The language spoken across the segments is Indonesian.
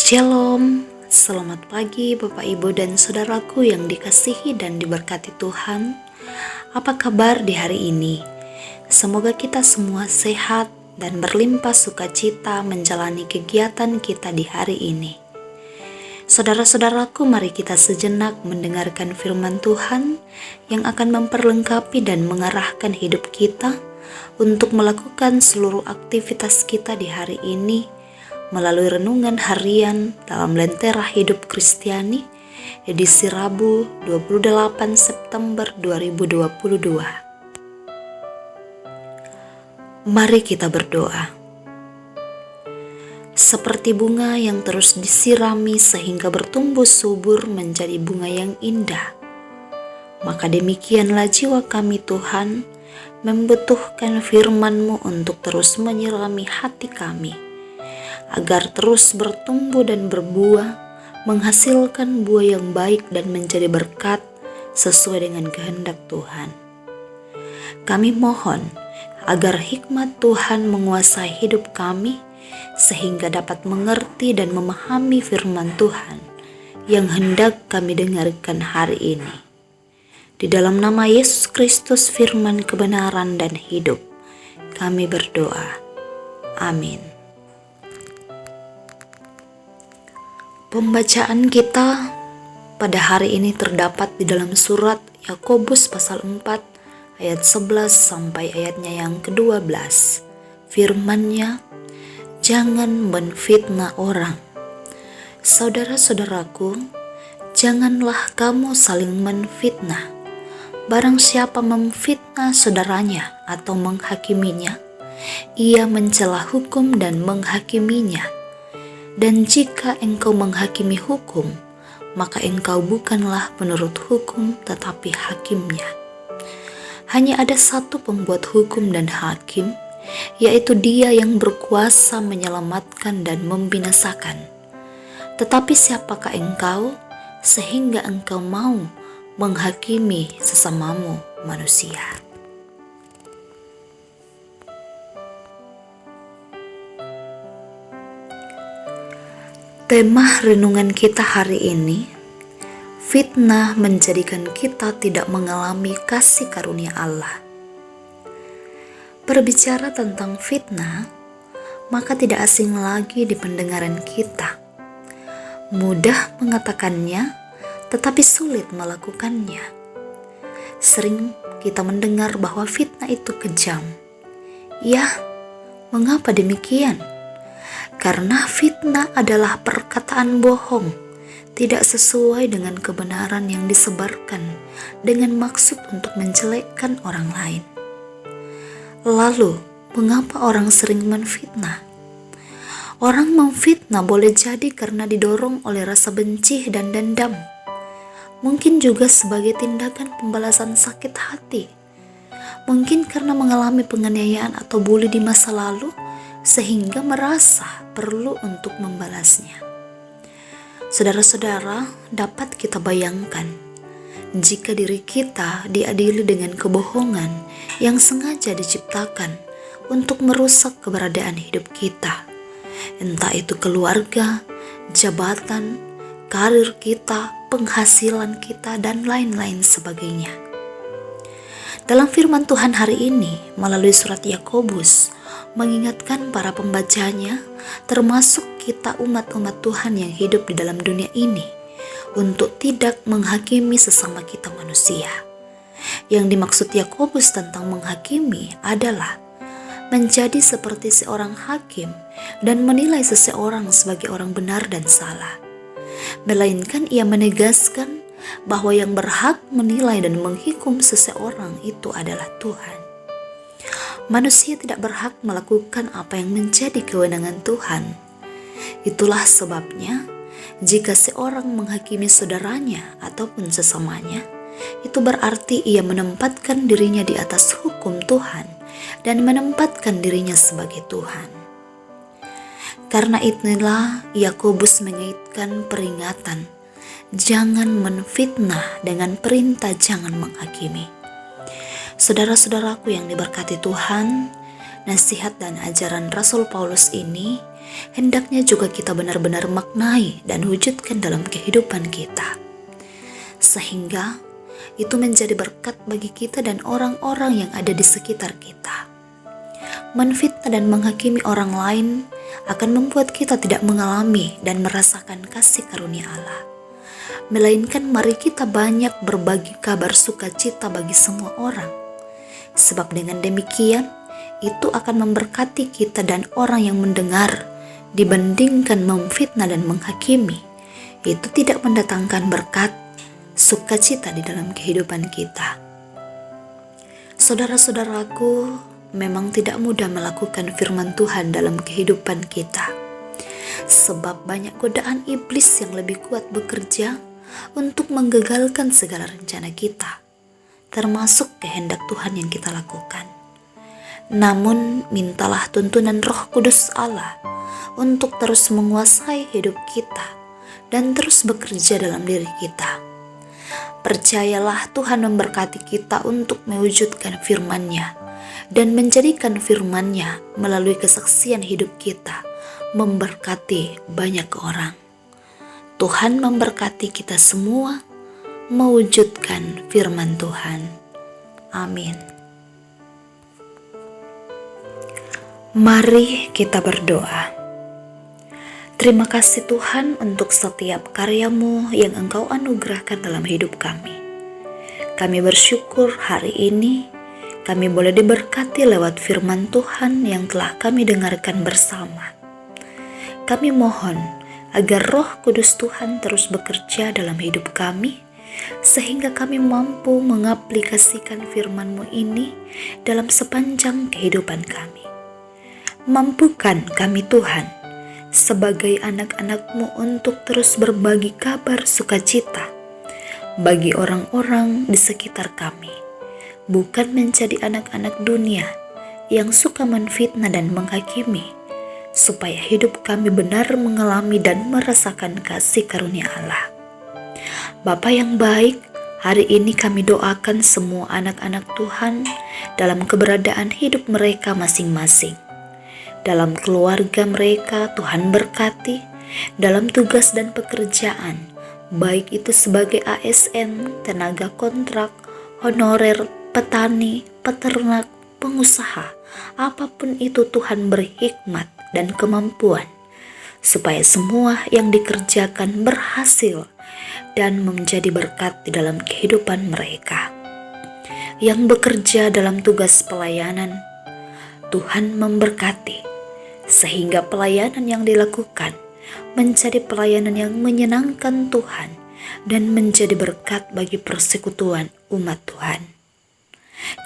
Shalom, selamat pagi Bapak Ibu dan Saudaraku yang dikasihi dan diberkati Tuhan. Apa kabar di hari ini? Semoga kita semua sehat dan berlimpah sukacita menjalani kegiatan kita di hari ini. Saudara-saudaraku, mari kita sejenak mendengarkan firman Tuhan yang akan memperlengkapi dan mengarahkan hidup kita untuk melakukan seluruh aktivitas kita di hari ini melalui renungan harian dalam Lentera Hidup Kristiani edisi Rabu 28 September 2022. Mari kita berdoa. Seperti bunga yang terus disirami sehingga bertumbuh subur menjadi bunga yang indah, maka demikianlah jiwa kami Tuhan membutuhkan firman-Mu untuk terus menyirami hati kami, agar terus bertumbuh dan berbuah, menghasilkan buah yang baik dan menjadi berkat sesuai dengan kehendak Tuhan. Kami mohon agar hikmat Tuhan menguasai hidup kami, sehingga dapat mengerti dan memahami firman Tuhan yang hendak kami dengarkan hari ini. Di dalam nama Yesus Kristus, firman kebenaran dan hidup, kami berdoa. Amin. Pembacaan kita pada hari ini terdapat di dalam surat Yakobus pasal 4 ayat 11 sampai ayatnya yang ke-12. Firman-Nya, jangan menfitnah orang. Saudara-saudaraku, janganlah kamu saling menfitnah. Barang siapa memfitnah saudaranya atau menghakiminya, ia mencela hukum dan menghakiminya. Dan jika engkau menghakimi hukum, maka engkau bukanlah penurut hukum tetapi hakimnya. Hanya ada satu pembuat hukum dan hakim, yaitu Dia yang berkuasa menyelamatkan dan membinasakan. Tetapi siapakah engkau sehingga engkau mau menghakimi sesamamu manusia? Tema renungan kita hari ini, fitnah menjadikan kita tidak mengalami kasih karunia Allah. Berbicara tentang fitnah, maka tidak asing lagi di pendengaran kita. Mudah mengatakannya, tetapi sulit melakukannya. Sering kita mendengar bahwa fitnah itu kejam. Ya, mengapa demikian? Karena fitnah adalah perkataan bohong, tidak sesuai dengan kebenaran yang disebarkan dengan maksud untuk menjelekkan orang lain. Lalu, mengapa orang sering menfitnah? Orang memfitnah boleh jadi karena didorong oleh rasa benci dan dendam. Mungkin juga sebagai tindakan pembalasan sakit hati. Mungkin karena mengalami penganiayaan atau bully di masa lalu, sehingga merasa perlu untuk membalasnya. Saudara-saudara, dapat kita bayangkan jika diri kita diadili dengan kebohongan yang sengaja diciptakan untuk merusak keberadaan hidup kita, entah itu keluarga, jabatan, karir kita, penghasilan kita, dan lain-lain sebagainya. Dalam firman Tuhan hari ini melalui surat Yakobus mengingatkan para pembacanya, termasuk kita umat-umat Tuhan yang hidup di dalam dunia ini, untuk tidak menghakimi sesama kita manusia. Yang dimaksud Yakobus tentang menghakimi adalah menjadi seperti seorang hakim dan menilai seseorang sebagai orang benar dan salah. Melainkan ia menegaskan bahwa yang berhak menilai dan menghukum seseorang itu adalah Tuhan. Manusia tidak berhak melakukan apa yang menjadi kewenangan Tuhan. Itulah sebabnya, jika seorang menghakimi saudaranya ataupun sesamanya, itu berarti ia menempatkan dirinya di atas hukum Tuhan dan menempatkan dirinya sebagai Tuhan. Karena itulah Yakobus mengaitkan peringatan, jangan menfitnah dengan perintah jangan menghakimi. Saudara-saudaraku yang diberkati Tuhan, nasihat dan ajaran Rasul Paulus ini hendaknya juga kita benar-benar maknai dan wujudkan dalam kehidupan kita. Sehingga itu menjadi berkat bagi kita dan orang-orang yang ada di sekitar kita. Menfitnah dan menghakimi orang lain akan membuat kita tidak mengalami dan merasakan kasih karunia Allah. Melainkan mari kita banyak berbagi kabar sukacita bagi semua orang. Sebab dengan demikian, itu akan memberkati kita dan orang yang mendengar, dibandingkan memfitnah dan menghakimi. Itu tidak mendatangkan berkat, sukacita di dalam kehidupan kita. Saudara-saudaraku, memang tidak mudah melakukan firman Tuhan dalam kehidupan kita. Sebab banyak godaan iblis yang lebih kuat bekerja untuk menggagalkan segala rencana kita, termasuk kehendak Tuhan yang kita lakukan. Namun, mintalah tuntunan Roh Kudus Allah untuk terus menguasai hidup kita dan terus bekerja dalam diri kita. Percayalah Tuhan memberkati kita untuk mewujudkan firman-Nya dan menjadikan firman-Nya melalui kesaksian hidup kita memberkati banyak orang. Tuhan memberkati kita semua mewujudkan firman Tuhan. Amin. Mari kita berdoa. Terima kasih Tuhan untuk setiap karya-Mu yang Engkau anugerahkan dalam hidup kami. Kami bersyukur hari ini kami boleh diberkati lewat firman Tuhan yang telah kami dengarkan bersama. Kami mohon agar Roh Kudus Tuhan terus bekerja dalam hidup kami, sehingga kami mampu mengaplikasikan firman-Mu ini dalam sepanjang kehidupan kami. Mampukan kami Tuhan, sebagai anak-anak-Mu untuk terus berbagi kabar sukacita bagi orang-orang di sekitar kami, bukan menjadi anak-anak dunia yang suka menfitnah dan menghakimi, supaya hidup kami benar mengalami dan merasakan kasih karunia Allah. Bapa yang baik, hari ini kami doakan semua anak-anak Tuhan dalam keberadaan hidup mereka masing-masing. Dalam keluarga mereka, Tuhan berkati, dalam tugas dan pekerjaan, baik itu sebagai ASN, tenaga kontrak, honorer, petani, peternak, pengusaha, apapun itu Tuhan beri hikmat dan kemampuan, supaya semua yang dikerjakan berhasil dan menjadi berkat di dalam kehidupan mereka. Yang bekerja dalam tugas pelayanan, Tuhan memberkati, sehingga pelayanan yang dilakukan menjadi pelayanan yang menyenangkan Tuhan dan menjadi berkat bagi persekutuan umat Tuhan.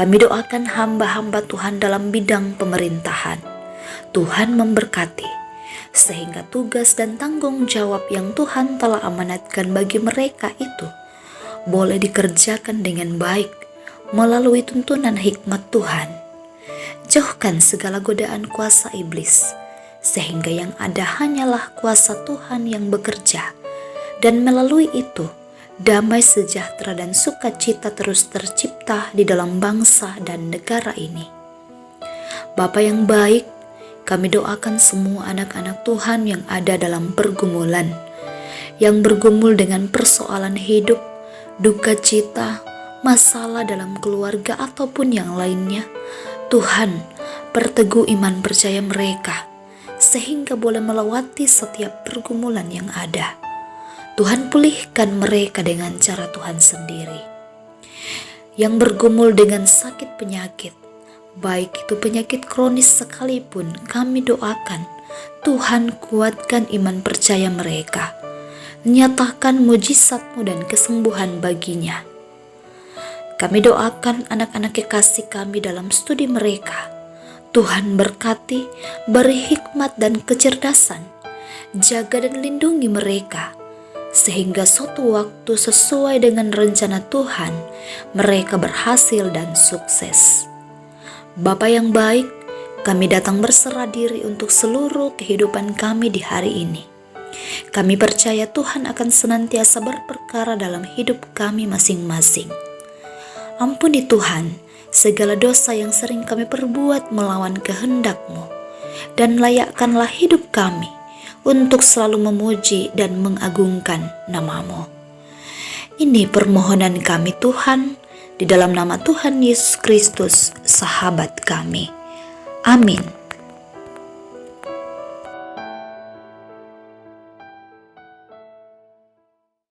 Kami doakan hamba-hamba Tuhan dalam bidang pemerintahan. Tuhan memberkati, sehingga tugas dan tanggung jawab yang Tuhan telah amanatkan bagi mereka itu boleh dikerjakan dengan baik melalui tuntunan hikmat Tuhan. Jauhkan segala godaan kuasa iblis, sehingga yang ada hanyalah kuasa Tuhan yang bekerja, dan melalui itu damai sejahtera dan sukacita terus tercipta di dalam bangsa dan negara ini. Bapa yang baik, kami doakan semua anak-anak Tuhan yang ada dalam pergumulan, yang bergumul dengan persoalan hidup, duka cita, masalah dalam keluarga ataupun yang lainnya. Tuhan, perteguh iman percaya mereka, sehingga boleh melewati setiap pergumulan yang ada. Tuhan pulihkan mereka dengan cara Tuhan sendiri. Yang bergumul dengan sakit penyakit, baik itu penyakit kronis sekalipun, kami doakan Tuhan kuatkan iman percaya mereka. Nyatakan mujizat-Mu dan kesembuhan baginya. Kami doakan anak-anak kekasih kami dalam studi mereka. Tuhan berkati, beri hikmat dan kecerdasan, jaga dan lindungi mereka, sehingga suatu waktu sesuai dengan rencana Tuhan, mereka berhasil dan sukses. Bapa yang baik, kami datang berserah diri untuk seluruh kehidupan kami di hari ini. Kami percaya Tuhan akan senantiasa berperkara dalam hidup kami masing-masing. Ampuni Tuhan segala dosa yang sering kami perbuat melawan kehendak-Mu, dan layakkanlah hidup kami untuk selalu memuji dan mengagungkan nama-Mu. Ini permohonan kami Tuhan, di dalam nama Tuhan Yesus Kristus, sahabat kami. Amin.